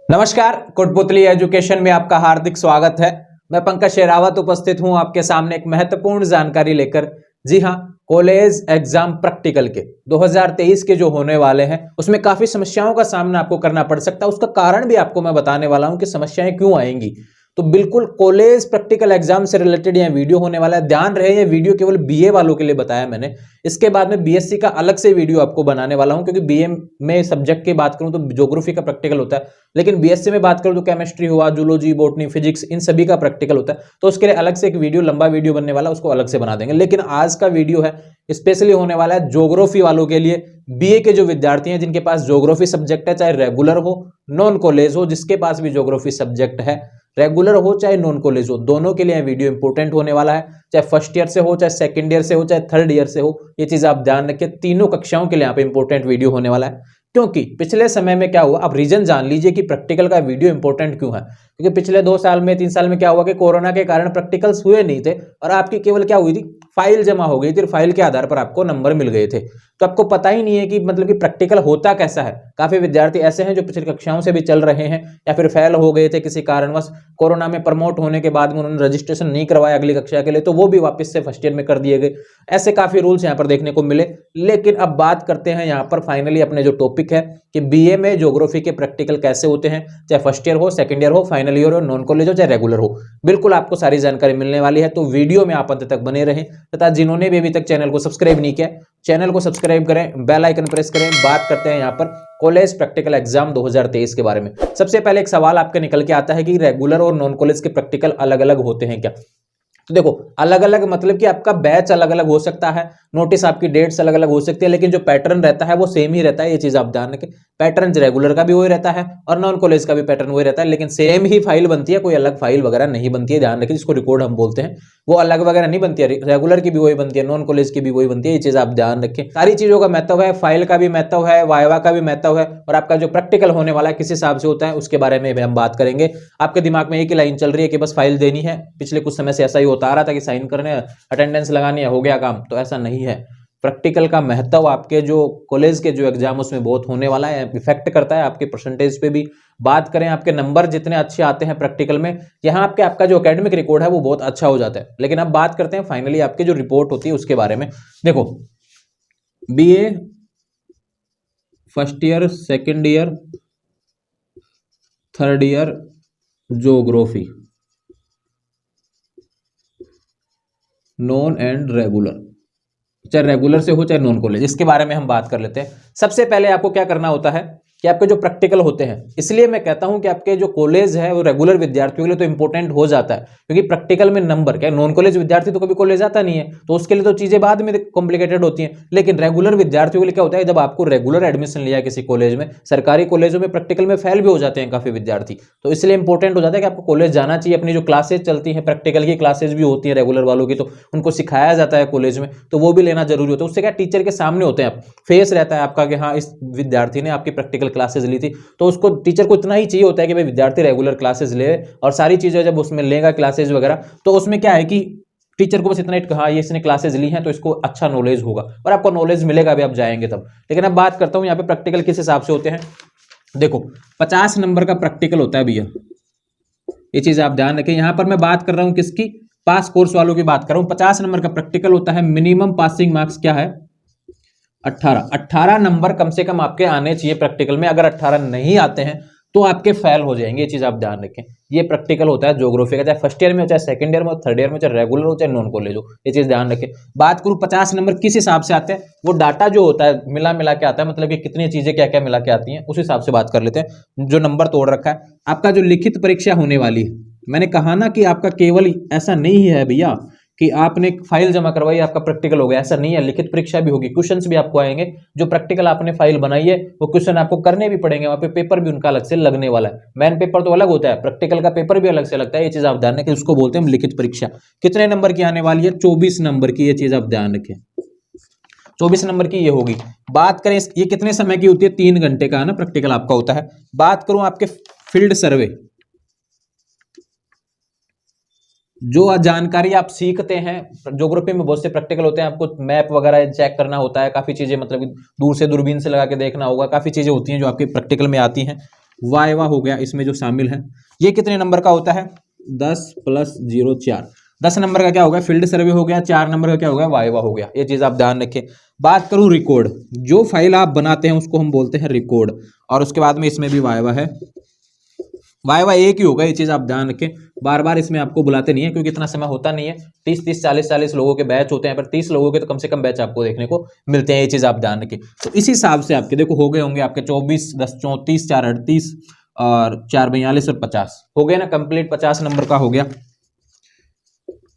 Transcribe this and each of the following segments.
नमस्कार, कोटपुतली एजुकेशन में आपका हार्दिक स्वागत है। मैं पंकज शेरावत उपस्थित हूं आपके सामने एक महत्वपूर्ण जानकारी लेकर। जी हां, कॉलेज एग्जाम प्रैक्टिकल के 2023 के जो होने वाले हैं उसमें काफी समस्याओं का सामना आपको करना पड़ सकता है। उसका कारण भी आपको मैं बताने वाला हूं कि समस्याएं क्यों आएंगी। तो बिल्कुल कॉलेज प्रैक्टिकल एग्जाम से रिलेटेड यह वीडियो होने वाला है। ध्यान रहे, ये वीडियो केवल बीए वालों के लिए बताया मैंने। इसके बाद में बीएससी का अलग से वीडियो आपको बनाने वाला हूं, क्योंकि बीए में सब्जेक्ट की बात करूं तो ज्योग्राफी का प्रैक्टिकल होता है, लेकिन बीएससी में बात करूं तो केमिस्ट्री हुआ, जूलॉजी, बॉटनी, फिजिक्स, इन सभी का प्रैक्टिकल होता है। तो उसके लिए अलग से एक वीडियो, लंबा वीडियो बनने वाला, उसको अलग से बना देंगे। लेकिन आज का वीडियो है स्पेशली होने वाला है ज्योग्राफी वालों के लिए। बीए के जो विद्यार्थी हैं जिनके पास ज्योग्राफी सब्जेक्ट है, चाहे रेगुलर हो नॉन कॉलेज हो, जिसके पास भी ज्योग्राफी सब्जेक्ट है, रेगुलर हो चाहे नॉन कॉलेज हो, दोनों के लिए वीडियो इंपॉर्टेंट होने वाला है। चाहे फर्स्ट ईयर से हो, चाहे सेकंड ईयर से हो, चाहे थर्ड ईयर से हो, ये चीज आप ध्यान रखें। तीनों कक्षाओं के लिए यहाँ पे इंपॉर्टेंट वीडियो होने वाला है। क्योंकि पिछले समय में क्या हुआ, आप रीजन जान लीजिए कि प्रैक्टिकल का वीडियो इंपॉर्टेंट क्यों है। क्योंकि पिछले 2 साल में 3 साल में क्या हुआ कि कोरोना के कारण प्रैक्टिकल्स हुए नहीं थे और आपकी केवल क्या हुई थी, फाइल जमा हो गई थी और फाइल के आधार पर आपको नंबर मिल गए थे। तो आपको पता ही नहीं है कि मतलब कि प्रैक्टिकल होता कैसा है। काफी विद्यार्थी ऐसे हैं जो पिछली कक्षाओं से भी चल रहे हैं या फिर फेल हो गए थे किसी कारणवश। कोरोना में प्रमोट होने के बाद में उन्होंने रजिस्ट्रेशन नहीं करवाया अगली कक्षा के लिए, तो वो भी वापस से फर्स्ट ईयर में कर दिए गए। ऐसे काफी रूल्स यहाँ पर देखने को मिले। लेकिन अब बात करते हैं यहाँ पर फाइनली अपने जो टॉपिक है कि बीए में ज्योग्राफी के प्रैक्टिकल कैसे होते हैं, चाहे फर्स्ट ईयर हो, सेकंड ईयर हो, फाइनल ईयर हो, नॉन कॉलेज हो, चाहे रेगुलर हो। बिल्कुल आपको सारी जानकारी मिलने वाली है, तो वीडियो में आप अंत तक बने रहें। तथा जिन्होंने भी अभी तक चैनल को सब्सक्राइब नहीं किया, चैनल को सब्सक्राइब करें, बेल आइकन प्रेस करें। बात करते हैं यहाँ पर कॉलेज प्रैक्टिकल एग्जाम 2023 के बारे में। सबसे पहले एक सवाल आपके निकल के आता है कि रेगुलर और नॉन कॉलेज के प्रैक्टिकल अलग अलग होते हैं क्या। तो देखो, अलग अलग मतलब कि आपका बैच अलग अलग हो सकता है, नोटिस आपकी डेट्स अलग अलग हो सकती है, लेकिन जो पैटर्न रहता है वो सेम ही रहता है। ये चीज आप ध्यान रखें। पैटर्न रेगुलर का भी वही रहता है और नॉन कॉलेज का भी पैटर्न वही रहता है, लेकिन सेम ही फाइल बनती है, कोई अलग फाइल वगैरह नहीं बनती है। ध्यान रखें, जिसको रिकॉर्ड हम बोलते हैं वो अलग वगैरह नहीं बनती है। रेगुलर की भी वही बनती है, नॉन कॉलेज की भी वही बनती है। ये चीज आप ध्यान रखें। सारी चीजों का महत्व है, फाइल का भी महत्व है, वाइवा का भी महत्व है, और आपका जो प्रैक्टिकल होने वाला है किस हिसाब से होता है उसके बारे में भी हम बात करेंगे। आपके दिमाग में एक ही लाइन चल रही है कि बस फाइल देनी है। पिछले कुछ समय से ऐसा ही होता आ रहा था कि साइन करने, अटेंडेंस लगानी है, हो गया काम। तो ऐसा नहीं है। प्रैक्टिकल का महत्व आपके जो कॉलेज के जो एग्जाम उसमें बहुत होने वाला है, इफेक्ट करता है आपके परसेंटेज पे भी। बात करें आपके नंबर जितने अच्छे आते हैं प्रैक्टिकल में, यहाँ आपका जो एकेडमिक रिकॉर्ड है वो बहुत अच्छा हो जाता है। लेकिन अब बात करते हैं फाइनली आपकी जो रिपोर्ट होती है उसके बारे में। देखो, BA first year, second year, third year geography, non and regular, चाहे रेगुलर से हो चाहे नॉन कॉलेज, इसके बारे में हम बात कर लेते हैं। सबसे पहले आपको क्या करना होता है कि आपके जो प्रैक्टिकल होते हैं, इसलिए मैं कहता हूं कि आपके जो कॉलेज है वो रेगुलर विद्यार्थियों के लिए तो इंपॉर्टेंट हो जाता है, क्योंकि प्रैक्टिकल में नंबर क्या, नॉन कॉलेज विद्यार्थी तो कभी कॉलेज आता नहीं है, तो उसके लिए तो चीजें बाद में कॉम्प्लिकेटेड होती हैं। लेकिन रेगुलर विद्यार्थियों के लिए क्या होता है, जब आपको रेगुलर एडमिशन लिया किसी कॉलेज में, सरकारी कॉलेजों में प्रैक्टिकल में फेल भी हो जाते हैं काफी विद्यार्थी, तो इसलिए इंपॉर्टेंट हो जाता है कि आपको कॉलेज जाना चाहिए। अपनी जो क्लासेज चलती हैं, प्रैक्टिकल की क्लासेज भी होती हैं रेगुलर वालों की, तो उनको सिखाया जाता है कॉलेज में, तो वो भी लेना जरूरी होता है। उससे क्या, टीचर के सामने होते हैं आप, फेस रहता है आपका कि हाँ इस विद्यार्थी ने आपकी प्रैक्टिकल क्लासेज ली थी। तो उसको, टीचर को इतना ही चाहिए होता है कि भाई विद्यार्थी रेगुलर क्लासेस ले, और सारी चीजें जब उसमें लेगा क्लासेस वगैरह, तो उसमें क्या है कि टीचर को बस इतना ही कहा ये इसने क्लासेस ली हैं तो इसको अच्छा नॉलेज होगा, और आपको नॉलेज मिलेगा भी, आप जाएंगे तब। लेकिन अब बात करता हूं यहाँ पे प्रैक्टिकल किस हिसाब से होते हैं। देखो, 50 नंबर का प्रैक्टिकल होता है भैया, ये चीज आप ध्यान रखें। यहां पर मैं बात कर रहा हूं किसकी, पास कोर्स वालों की बात कर रहा हूं। 50 नंबर का प्रैक्टिकल होता है। मिनिमम पासिंग मार्क्स क्या है, 18 नंबर कम से कम आपके आने चाहिए प्रैक्टिकल में। अगर 18 नहीं आते हैं तो आपके फेल हो जाएंगे, ये चीज आप ध्यान रखें। ये प्रैक्टिकल होता है ज्योग्राफी का, चाहे फर्स्ट ईयर में हो, चाहे सेकंड ईयर में हो, थर्ड ईयर में, चाहे रेगुलर हो, चाहे नॉन कॉलेज हो, ये चीज ध्यान रखें। बात करूं 50 नंबर किस हिसाब से आते हैं, वो डाटा जो होता है मिला मिला के आता है, मतलब कि कितनी चीजें क्या क्या मिला के आती हैं, उस हिसाब से बात कर लेते हैं। जो नंबर तोड़ रखा है आपका, जो लिखित परीक्षा होने वाली है, मैंने कहा ना कि आपका केवल ऐसा नहीं है भैया कि आपने फाइल जमा करवाई आपका प्रैक्टिकल हो गया, ऐसा नहीं है। लिखित परीक्षा भी होगी, क्वेश्चंस भी आपको आएंगे। जो प्रैक्टिकल आपने फाइल बनाई है वो क्वेश्चन आपको करने भी पड़ेंगे, वहां पे पेपर भी उनका अलग से लगने वाला है। मेन पेपर तो अलग होता है, प्रैक्टिकल का पेपर भी अलग से लगता है। ये चीज आप ध्यान रखें, उसको बोलते हैं लिखित परीक्षा। कितने नंबर की आने वाली है, 24 नंबर की, ये चीज आप ध्यान रखें, 24 नंबर की ये होगी। बात करें ये कितने समय की होती है, 3 घंटे का ना प्रैक्टिकल आपका होता है। बात करूं आपके फील्ड सर्वे, जो जानकारी आप सीखते हैं, ज्योग्राफी में बहुत से प्रैक्टिकल होते हैं, आपको मैप वगैरह चेक करना होता है, काफी चीजें मतलब दूर से दूरबीन से लगा के देखना होगा, काफी चीजें होती हैं जो आपके प्रैक्टिकल में आती हैं। वाइवा हो गया इसमें जो शामिल है, ये कितने नंबर का होता है? 10 + 0 4। 10 नंबर का क्या हो गया? फील्ड सर्वे हो गया। 4 नंबर का क्या हो गया? वाइवा हो गया। ये चीज आप ध्यान रखें। बात करूं रिकॉर्ड, जो फाइल आप बनाते हैं उसको हम बोलते हैं रिकॉर्ड, और उसके बाद में इसमें भी वाइवा है। वाइवा एक ही होगा, ये चीज आप ध्यान रखें। बार बार इसमें आपको बुलाते नहीं है क्योंकि इतना समय होता नहीं है। 30 40 लोगों के बैच होते हैं, पर 30 लोगों के तो कम से कम बैच आपको देखने को मिलते हैं। ये चीज आप ध्यान रखें। तो इस हिसाब से आपके देखो हो गए होंगे आपके 24 10 34 4 38 और 4 42 और 50 हो गए ना कंप्लीट। 50 नंबर का हो गया।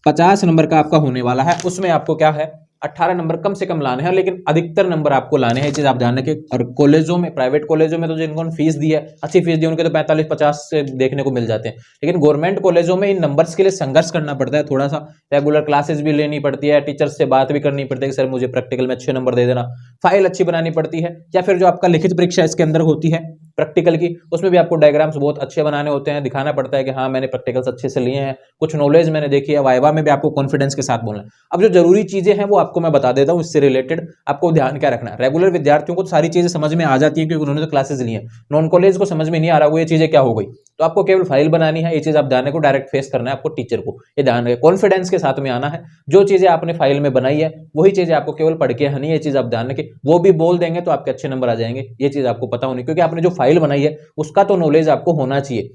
50 नंबर का आपका होने वाला है। उसमें आपको क्या है? 18 नंबर कम से कम लाने हैं, लेकिन अधिकतर नंबर आपको लाने हैं। ये चीज आप ध्यान रखें। और कॉलेजों में, प्राइवेट कॉलेजों में तो जिनको फीस दी है, अच्छी फीस दी है, उनके तो 45 50 से देखने को मिल जाते हैं। लेकिन गवर्नमेंट कॉलेजों में इन नंबर्स के लिए संघर्ष करना पड़ता है। थोड़ा सा रेगुलर क्लासेस भी लेनी पड़ती है, टीचर्स से बात भी करनी पड़ती है कि सर मुझे प्रैक्टिकल में अच्छे नंबर दे देना, फाइल अच्छी बनानी पड़ती है। या फिर जो आपका लिखित परीक्षा इसके अंदर होती है प्रैक्टिकल की, उसमें भी आपको डायग्राम्स बहुत अच्छे बनाने होते हैं, दिखाना पड़ता है कि हाँ मैंने प्रैक्टिकल्स अच्छे से लिए हैं, कुछ नॉलेज मैंने देखी है। वाइवा में भी आपको कॉन्फिडेंस के साथ बोलना है। अब जो जरूरी चीजें हैं वो आपको मैं बता देता हूं, इससे रिलेटेड आपको ध्यान क्या रखना है। रेगुलर विद्यार्थियों को तो सारी चीजें समझ में आ जाती है क्योंकि उन्होंने तो क्लासेस ली है। नॉन कॉलेज को समझ में नहीं आ रहा वो ये चीजें क्या हो गई, तो आपको केवल फाइल बनानी है। ये चीज आप ध्यान को डायरेक्ट फेस करना है आपको टीचर को, ये ध्यान रखें। कॉन्फिडेंस के साथ में आना है। जो चीजें आपने फाइल में बनाई है वही चीजें आपको केवल पढ़ के आनी है। ये चीज आप ध्यान रखें। वो भी बोल देंगे तो आपके अच्छे नंबर आ जाएंगे, ये चीज आपको पता होनी, क्योंकि आपने जो फाइल बनाई है उसका तो नॉलेज आपको होना चाहिए।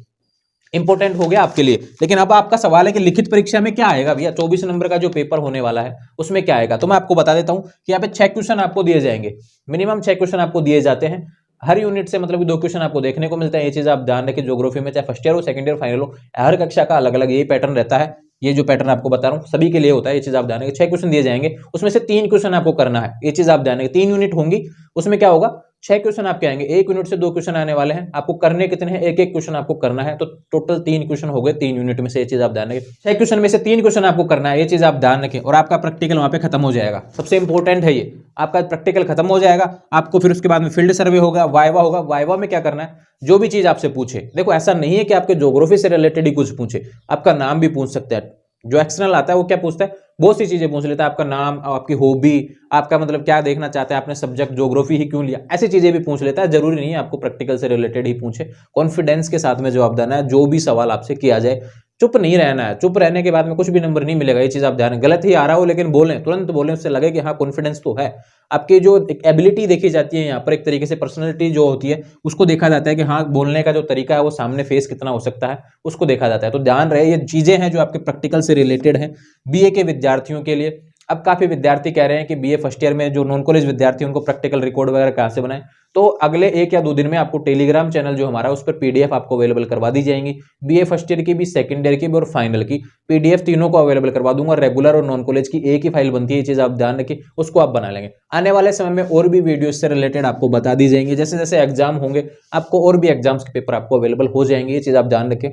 इंपॉर्टेंट हो गया आपके लिए। लेकिन अब आपका सवाल है कि लिखित परीक्षा में क्या आएगा भैया, 24 नंबर का जो पेपर होने वाला है उसमें क्या आएगा। तो मैं आपको बता देता हूं कि यहाँ पे 6 क्वेश्चन आपको दिए जाएंगे, मिनिमम 6 क्वेश्चन आपको दिए जाते हैं हर यूनिट से, मतलब 2 क्वेश्चन आपको देखने को मिलता है। ये चीज आप ध्यान रखें। ज्योग्राफी में चाहे फर्स्ट ईयर हो, सेकंड ईयर, फाइनल हो, हर कक्षा का अलग अलग यही पैटर्न रहता है। ये जो पैटर्न आपको बता रहा हूँ सभी के लिए होता है। ये चीज आप ध्यान रखें। 6 क्वेश्चन दिए जाएंगे, उसमें से 3 क्वेश्चन आपको करना है। ये चीज आप ध्यान रखें। 3 यूनिट होंगी, उसमें क्या होगा 6 क्वेश्चन आपके आएंगे। 1 यूनिट से 2 क्वेश्चन आने वाले हैं। आपको करने कितने हैं? एक क्वेश्चन आपको करना है। तो टोटल 3 क्वेश्चन हो गए 3 यूनिट में से। ये चीज आप ध्यान रखें। 6 क्वेश्चन में से 3 क्वेश्चन आपको करना है। ये चीज आप ध्यान रखें। और आपका प्रैक्टिकल वहां पे खत्म हो जाएगा। सबसे इंपॉर्टेंट है ये, आपका प्रैक्टिकल खत्म हो जाएगा। आपको फिर उसके बाद में फील्ड सर्वे होगा, वाइवा होगा। वाइवा में क्या करना है? जो भी चीज आपसे पूछे, देखो ऐसा नहीं है कि आपके ज्योग्राफी से रिलेटेड ही कुछ पूछे, आपका नाम भी पूछ सकते हैं। जो एक्सटर्नल आता है वो क्या पूछता है? बहुत सी चीजें पूछ लेता है। आपका नाम, आपकी हॉबी, आपका मतलब क्या देखना चाहते हैं, आपने सब्जेक्ट ज्योग्राफी ही क्यों लिया, ऐसी चीजें भी पूछ लेता है। जरूरी नहीं है आपको प्रैक्टिकल से रिलेटेड ही पूछे। कॉन्फिडेंस के साथ में जवाब देना है। जो भी सवाल आपसे किया जाए चुप नहीं रहना है। चुप रहने के बाद में कुछ भी नंबर नहीं मिलेगा। ये चीज आप ध्यान, गलत ही आ रहा हो लेकिन बोलें, तुरंत बोलें, उससे लगे कि हाँ कॉन्फिडेंस तो है। आपकी जो एबिलिटी देखी जाती है यहाँ पर, एक तरीके से पर्सनैलिटी जो होती है उसको देखा जाता है कि हाँ बोलने का जो तरीका है वो सामने फेस कितना हो सकता है, उसको देखा जाता है। तो ध्यान रहे, ये चीजें हैं जो आपके प्रैक्टिकल से रिलेटेड हैं बीए के विद्यार्थियों के लिए। अब काफी विद्यार्थी कह रहे हैं कि बीए फर्स्ट ईयर में जो नॉन कॉलेज विद्यार्थी उनको प्रैक्टिकल रिकॉर्ड वगैरह कहां से बनाएं। तो अगले 1 या 2 दिन में आपको टेलीग्राम चैनल जो हमारा उस पर पीडीएफ आपको अवेलेबल करवा दी जाएंगी। बीए फर्स्ट ईयर की भी, सेकंड ईयर की भी और फाइनल की पीडीएफ तीनों को अवेलेबल करवा दूंगा। रेगुलर और नॉन कॉलेज की एक ही फाइल बनती है, ये चीज आप ध्यान रखिए, उसको आप बना लेंगे। आने वाले समय में और भी वीडियो से रिलेटेड आपको बता दी जाएंगे। जैसे जैसे एग्जाम होंगे आपको और भी एग्जाम्स के पेपर आपको अवेलेबल हो जाएंगे। ये चीज आप ध्यान रखें।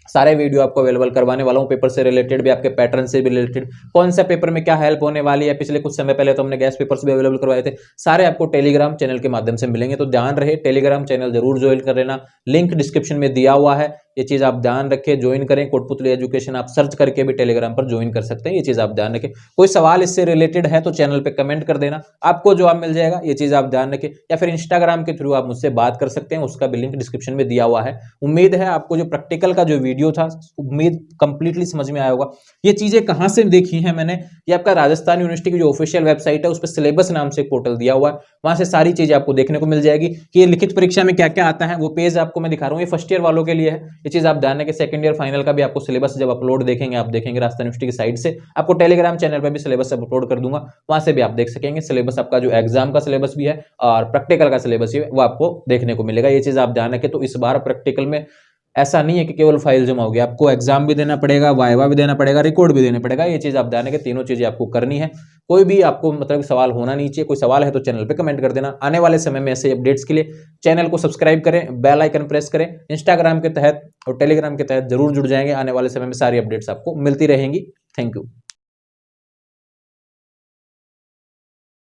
सारे वीडियो आपको अवेलेबल करवाने वाला हूं, पेपर से रिलेटेड भी, आपके पैटर्न से भी रिलेटेड, कौन सा पेपर में क्या हेल्प होने वाली है। पिछले कुछ समय पहले तो हमने गैस पेपर्स भी अवेलेबल करवाए थे। सारे आपको टेलीग्राम चैनल के माध्यम से मिलेंगे। तो ध्यान रहे, टेलीग्राम चैनल जरूर ज्वाइन कर लेना, लिंक डिस्क्रिप्शन में दिया हुआ है। ये चीज आप ध्यान रखें, ज्वाइन करें। कोटपुतली एजुकेशन आप सर्च करके भी टेलीग्राम पर ज्वाइन कर सकते हैं। ये चीज आप ध्यान रखें। कोई सवाल इससे रिलेटेड है तो चैनल पे कमेंट कर देना, आपको जवाब मिल जाएगा। ये चीज आप ध्यान रखें। या फिर इंस्टाग्राम के थ्रू आप मुझसे बात कर सकते हैं, उसका भी लिंक डिस्क्रिप्शन में दिया हुआ है। उम्मीद है आपको जो प्रैक्टिकल का जो वीडियो था, उम्मीद कंप्लीटली समझ में आया होगा। ये चीजें कहां से देखी हैं मैंने, ये आपका राजस्थान यूनिवर्सिटी की जो ऑफिशियल वेबसाइट है उस पर सिलेबस नाम से पोर्टल दिया हुआ है, वहां से सारी चीजें आपको देखने को मिल जाएगी कि ये लिखित परीक्षा में क्या क्या आता है। वो पेज आपको मैं दिखा रहा हूँ, ये फर्स्ट ईयर वालों के लिए है। ये चीज आप ध्यान रखें। सेकंड ईयर फाइनल का भी आपको सिलेबस जब अपलोड देखेंगे, आप देखेंगे राजस्थान यूनिवर्सिटी की साइट से, आपको टेलीग्राम चैनल पर भी सिलेबस अपलोड कर दूंगा, वहां से भी आप देख सकेंगे। सिलेबस आपका जो एग्जाम का सिलेबस भी है और प्रैक्टिकल का सिलेबस भी है वो आपको देखने को मिलेगा। ये चीज आप ध्यान रखें। तो इस बार प्रैक्टिकल में ऐसा नहीं है कि केवल फाइल जमा होगी, आपको एग्जाम भी देना पड़ेगा, वाइवा भी देना पड़ेगा, रिकॉर्ड भी देना पड़ेगा। ये चीज आप ध्यान रखें, तीनों चीजें आपको करनी है। कोई भी आपको मतलब सवाल होना नहीं चाहिए। कोई सवाल है तो चैनल पे कमेंट कर देना। आने वाले समय में ऐसे अपडेट्स के लिए चैनल को सब्सक्राइब करें, बेल आइकन प्रेस करें। इंस्टाग्राम के तहत और टेलीग्राम के तहत जरूर जुड़ जाएंगे। आने वाले समय में सारी अपडेट्स आपको मिलती रहेंगी। Thank you.